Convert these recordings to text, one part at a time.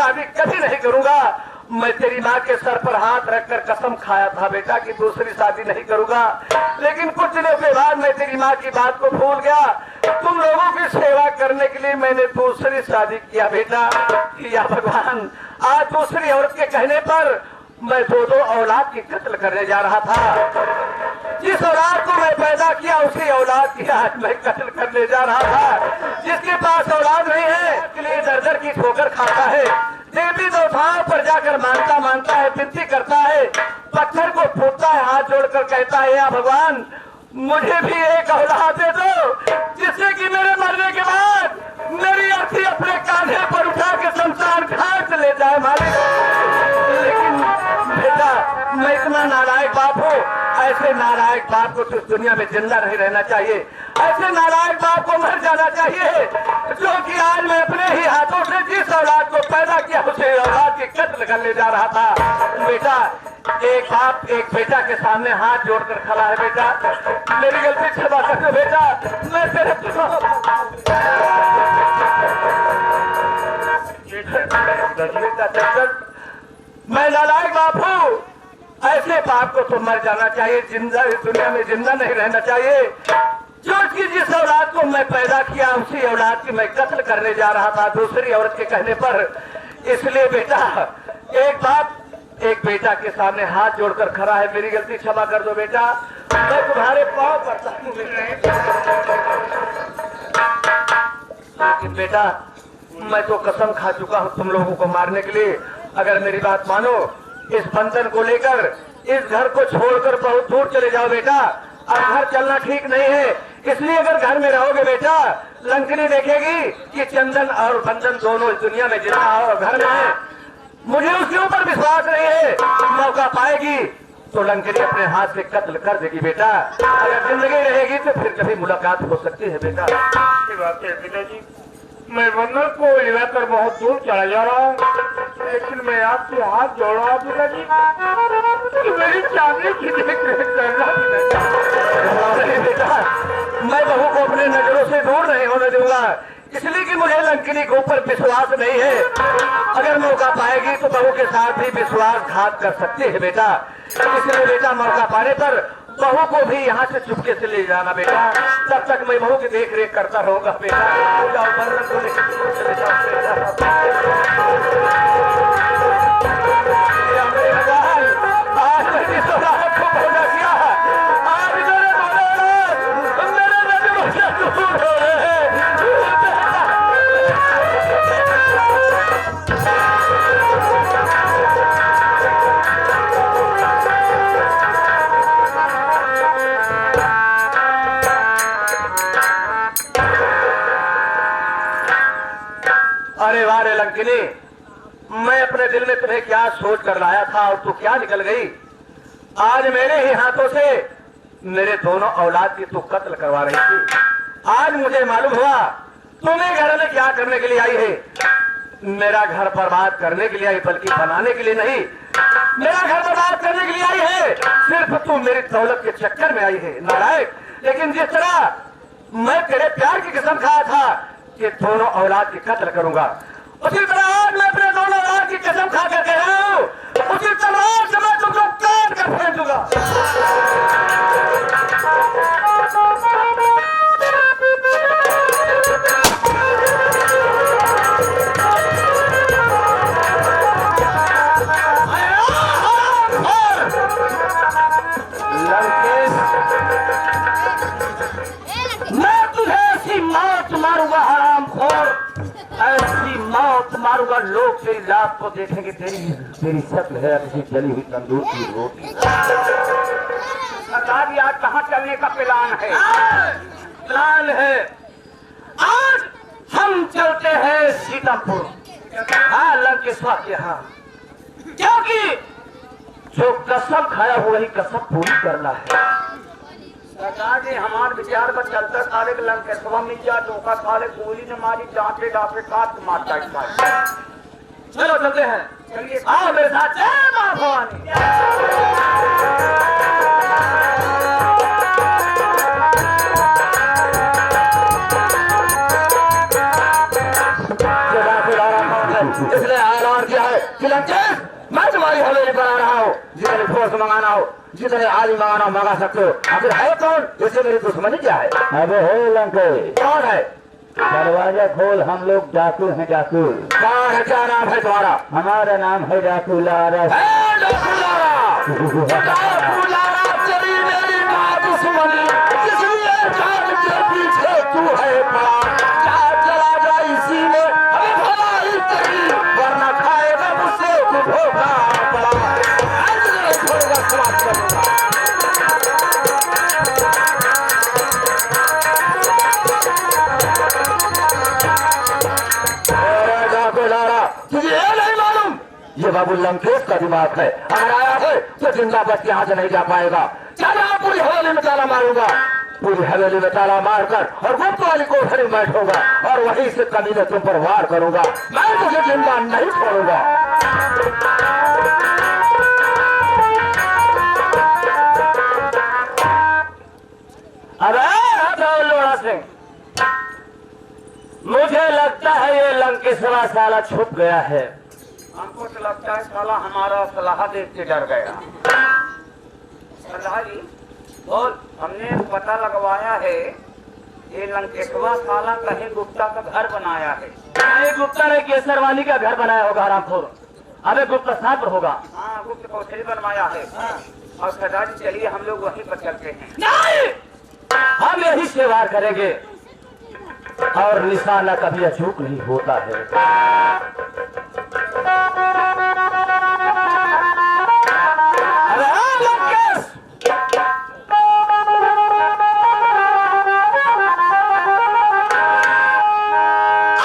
शादी कभी नहीं करूंगा। मैं तेरी माँ के सर पर हाथ रखकर कसम खाया था बेटा कि दूसरी शादी नहीं करूंगा, लेकिन कुछ दिनों के बाद मैं तेरी माँ की बात को भूल गया। तुम लोगों की सेवा करने के लिए मैंने दूसरी शादी किया बेटा। या भगवान, आज दूसरी औरत के कहने पर मैं दो औलाद की कत्ल करने जा रहा था। जिस औलाद को मैं पैदा किया उसी औलाद की आज मैं कत्ल करने जा रहा था। जिसके पास औलाद नहीं है उसके लिए दर दर की ठोकर खाता है, देवी देवताओं पर जाकर मानता है, विनती करता है, पत्थर को फूटता है, हाथ जोड़कर कहता है या भगवान मुझे भी एक औलाद दे दो, जिससे कि मेरे मरने के बाद मेरी अर्थी अपने कांधे पर उठा के शमशान घाट ले जाए मालिक। लेकिन बेटा मैं इतना नालायक बाप हूँ, ऐसे नालायक बाप को इस दुनिया में जिंदा नहीं रहना चाहिए, ऐसे नालायक बाप को मर जाना चाहिए, जो कि आज मैं अपने ही हाथों से जिस औलाद को पैदा किया उसे औलाद की कत्ल करने जा रहा था। बेटा एक बाप एक बेटा के सामने हाथ जोड़कर खड़ा है। बेटा मेरी गलती क्षमा कर दो बेटा, मैं तेरे मैं नालायक बाप हूँ, ऐसे बाप को तो मर जाना चाहिए, जिंदा इस दुनिया में जिंदा नहीं रहना चाहिए। जो कि जिस औलाद को मैं पैदा किया उसी औलाद की मैं कत्ल करने जा रहा था दूसरी औरत के कहने पर। इसलिए बेटा एक बाप एक बेटा के सामने हाथ जोड़कर खड़ा है, मेरी गलती क्षमा कर दो बेटा, मैं तुम्हारे पाँव पड़ता हूँ। लेकिन बेटा मैं तो कसम खा चुका हूँ तुम लोगों को मारने के लिए। अगर मेरी बात मानो, इस बंधन को लेकर इस घर को छोड़कर बहुत दूर चले जाओ बेटा। अब घर चलना ठीक नहीं है, इसलिए अगर घर में रहोगे बेटा लंकनी देखेगी कि चंदन और बंधन दोनों इस दुनिया में जिंदा और घर में है। मुझे उसके ऊपर विश्वास नहीं है, मौका पाएगी तो लंकनी अपने हाथ से कत्ल कर देगी बेटा। अगर जिंदगी रहेगी तो फिर कभी मुलाकात हो सकती है बेटा। बात है पिताजी, मैं बंधन को लेकर बहुत दूर चला जा रहा हूँ, लेकिन मैं आपसे हाथ जोड़ रहा हूँ पिताजी कि मेरी चांदी की करना बेटा। मैं बहू को अपने नजरों से दूर नहीं होने दूंगा, इसलिए कि मुझे लंकिनी के ऊपर विश्वास नहीं है। अगर मौका पाएगी तो बहू के साथ भी विश्वासघात कर सकती है बेटा। इसलिए बेटा मौका पाने पर बहू को भी यहाँ से चुपके से ले जाना बेटा, तब तक मैं बहू की देख रेख करता रहूंगा बेटा। जाओ बंधन को लेकर बेटा। आज मैंने सौराठ को पैदा किया, आज मेरे मेरे नजरों से दूर हो रहे हैं। अरे वाह रे लंकिनी, मैं अपने दिल में तुम्हें क्या सोच कर लाया था और तू क्या निकल गई। आज मेरे ही हाथों से मेरे दोनों औलाद की तू कत्ल करवा रही थी। आज मुझे मालूम हुआ तुम्हें घर में क्या करने के लिए आई है। मेरा घर बर्बाद करने के लिए आई, बल्कि बनाने के लिए नहीं। मेरा घर बर्बाद करने के लिए आई है, सिर्फ तू मेरी दौलत के चक्कर में आई है नालायक। लेकिन जिस तरह मैं तेरे प्यार की कसम खाया था कि दोनों औलाद की कत्ल करूंगा, उसी तरह आज मैं अपने दोनों औलाद की कसम खा कर कह रहा हूँ, उसी तलवार से मैं तुमको काट कर फेंक दूंगा। मैं तुझे ऐसी मौत मारूंगा हरामखोर, ऐसी मौत मारूंगा लोग तेरी लाश को देखेंगे, तेरी शक्ल है किसी जली हुई तंदूर की रोटी। सरदार जी आज कहाँ चलने का प्लान है? प्लान है आज हम चलते हैं सीतापुर, हाँ लंकेश्वर के यहाँ, क्योंकि जो कसम खाया हो वही कसम पूरी करना है। सरदार जी हमारे विचार पर चलता साले के लंकेश्वर में जा धोखा साले गोली ने मारी, डांटे डांटे काट मारता है। चलो चलते हैं, चलिए आओ मेरे साथ। जय मां भवानी। इसलिए ऐलान किया है कि लंकेश मैं तुम्हारी हवेली पर आ रहा हूँ। जितने फोर्स मंगाना हो, जितने आदमी मंगाना हो मंगा सकते हो। आखिर है कौन, इससे मेरी दुश्मनी क्या है? अबे हो लंकेश, कौन है? दरवाजा खोल, हम लोग डाकू हैं डाकू। कौन है, क्या नाम है तुम्हारा? हमारा नाम है डाकू लारा। डाकू लारा, तेरी मेरी बात दुश्मनी, इसलिए जान के पीछे तू है पड़ा। चला जा इसी में हमें भलाई तेरी, वरना खाएगा मुझसे तू धोखा पड़ा। छोड़ेगा समाप्त करूंगा। तुझे ये नहीं मालूम, ये बाबू लंकेश का दिमाग है। अगर आया है तो जिंदा बच के यहाँ से नहीं जा पाएगा। चला, पूरी हवेली में ताला मारूंगा, पूरी हवेली में ताला मारकर और गुप्त वाली कोठरी में बैठूंगा और वहीं से कमीने तुम पर वार करूंगा। मैं तुझे जिंदा नहीं छोड़ूंगा। अरे लोड़ा सिंह, मुझे लगता है ये लंकेश्वरा साला छुप गया है। हमको तो लगता है साला हमारा सलाह देख के डर गया। सलाह जी बोल, हमने पता लगवाया है ये लंकेश्वरा साला कहीं गुप्ता का घर बनाया है। ये गुप्ता ने केसरवानी का घर बनाया होगा हरामखोर। अबे गुप्ता साहब होगा। हाँ, गुप्त कोठरी बनवाया है। और सरदार जी चलिए हम लोग वहीं पर चलते हैं। नहीं, हम यही से वार करेंगे और निशाना कभी अचूक नहीं होता है। अरे लंकेश,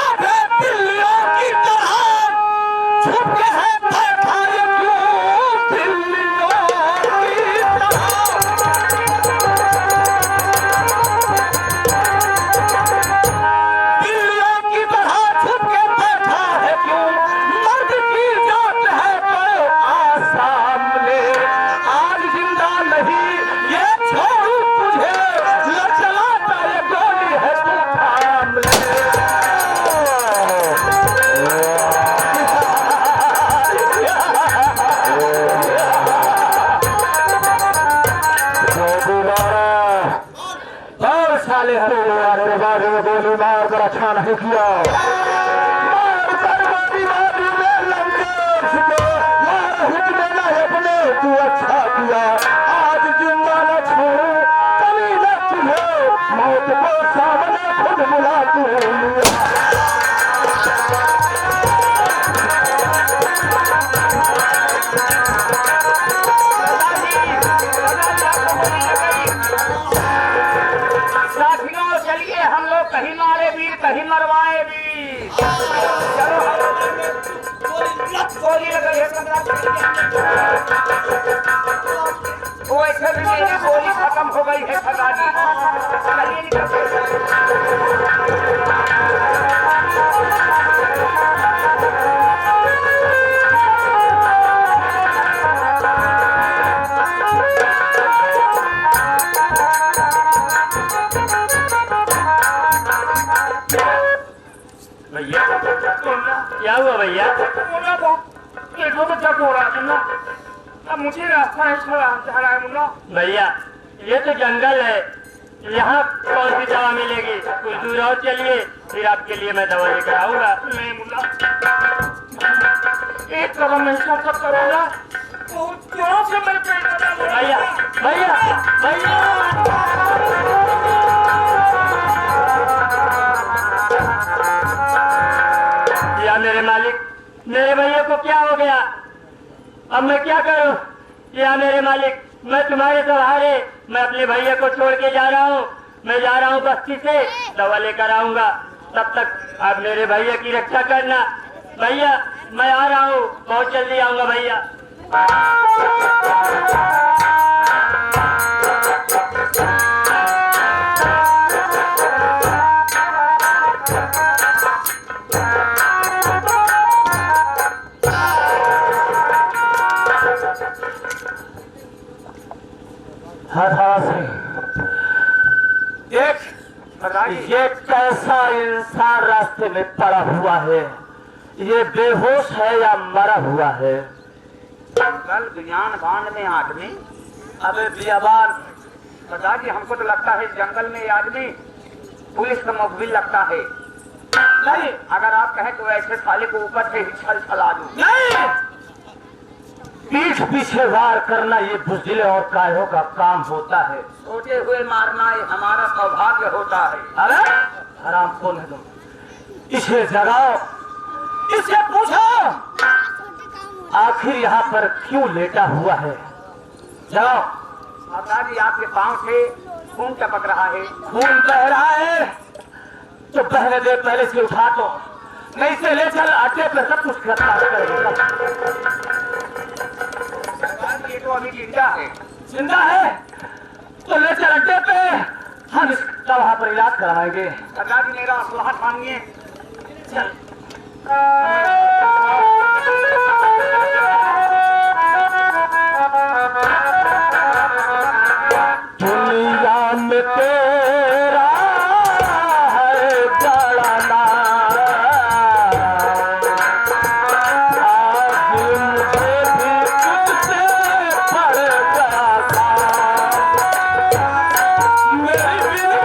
अबे बिल्लियों की तरह छुप के है बैठा ये क्यों? बिल्लियों की तरह छुप के बैठा है क्यों? मर्द की जात है तो आ सामने, आज जिंदा नहीं ये छोड़ू तुझे, न चलाता ये गोली है तू थाम ले। और साले हमारे बारे में गोली मार कर अच्छा नहीं किया। मार कर गोली मारी में लंकेश को, मार हिट देना है अपने, तू अच्छा किया। आज जिंदा न छोड़ू कभी न तुझे, मौत को सामने खुद बुला तू लिया। साथियों चलिए हम लोग कहीं मारे वीर कहीं मरवाए वीर। चलो गोली लगाई है वो ऐसे भी मेरी गोली खत्म हो गई है सरदार जी। चलिए निकलते भैया क्या हुआ भैया? मुन्ना पेटों में चक हो रहा है मुन्ना। अब मुझे रास्ता नहीं जा रहा है मुन्ना। भैया ये तो जंगल है, यहाँ कौन सी दवा मिलेगी? कुछ दूर और चलिए, फिर आपके लिए मैं दवा लेकर आऊंगा। नहीं मुन्ना, एक कदम नहीं चल सकता मुन्ना, बहुत जोरों से मेरे पेट में दर्द हो रहा है। भैया भैया भैया या मेरे मालिक, मेरे भैया को क्या हो गया? अब मैं क्या करूं? या मेरे मालिक, मैं तुम्हारे सहारे, मैं अपने भैया को छोड़ के जा रहा हूँ। मैं जा रहा हूँ बस्ती से, दवा लेकर आऊंगा। तब तक आप मेरे भैया की रक्षा करना। भैया मैं आ रहा हूँ, बहुत जल्दी आऊंगा भैया। एक ये कैसा इंसान रास्ते में पड़ा हुआ है, ये बेहोश है या मरा हुआ है? कल ज्ञान बांध में आदमी। अबे बियाबान, सरदार जी हमको तो लगता है जंगल में ये आदमी पुलिस का मुखबिर लगता है। नहीं अगर आप कहें तो ऐसे साले को ऊपर से ही छल छला दूं। नहीं, पीठ पीछे वार करना ये बुज़दिले और कायरों का काम होता है। सोते हुए मारना ये हमारा सौभाग्य होता है। अरे हराम कौन है तुम? इसे जगाओ, इससे पूछो आखिर यहाँ पर क्यों लेटा हुआ है। जाओ। सरदार जी आपके पांव से खून टपक रहा है। खून बह रहा है तो बहने दे, पहले से उठा दो, नहीं से ले चल अड्डे पे सब कुछ गिरफ्तार करेगा। सरदार जी ये तो अभी जिंदा है। जिंदा है तो ले चल अड्डे पे, हम इसका वहां पर इलाज कराएंगे। सरदार जी मेरा असलहा थामिए। चल। दुनिया में तेरा है बड़ा नाम, आज मुझे भी तुझसे पड़ गया था। मेरी बिल्ली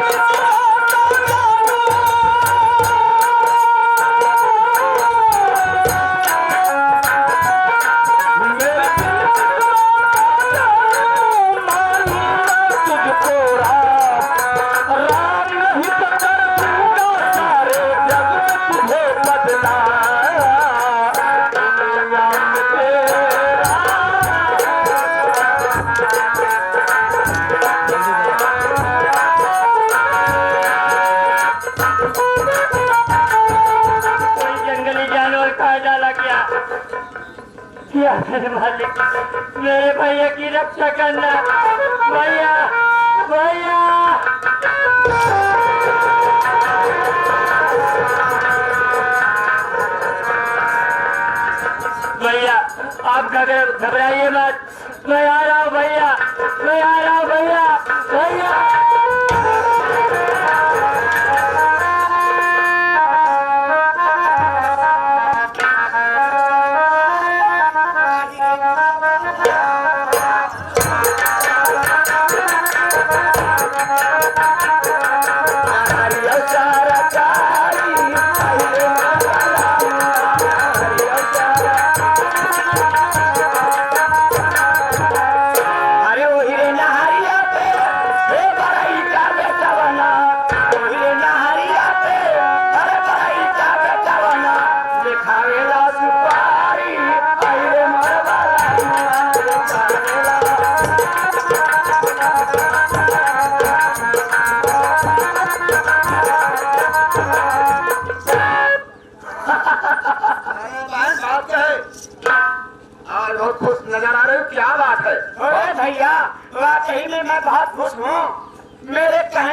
मेरे मालिक, मेरे भैया की रक्षा करना। भैया भैया भैया आप घबराइए मत, मैं आ रहा हूँ भैया, मैं आ रहा हूँ भैया। भैया बहुत खुश नजर आ रहे हो, क्या बात है? भैया वाकई में मैं बहुत खुश हूँ। मेरे कहने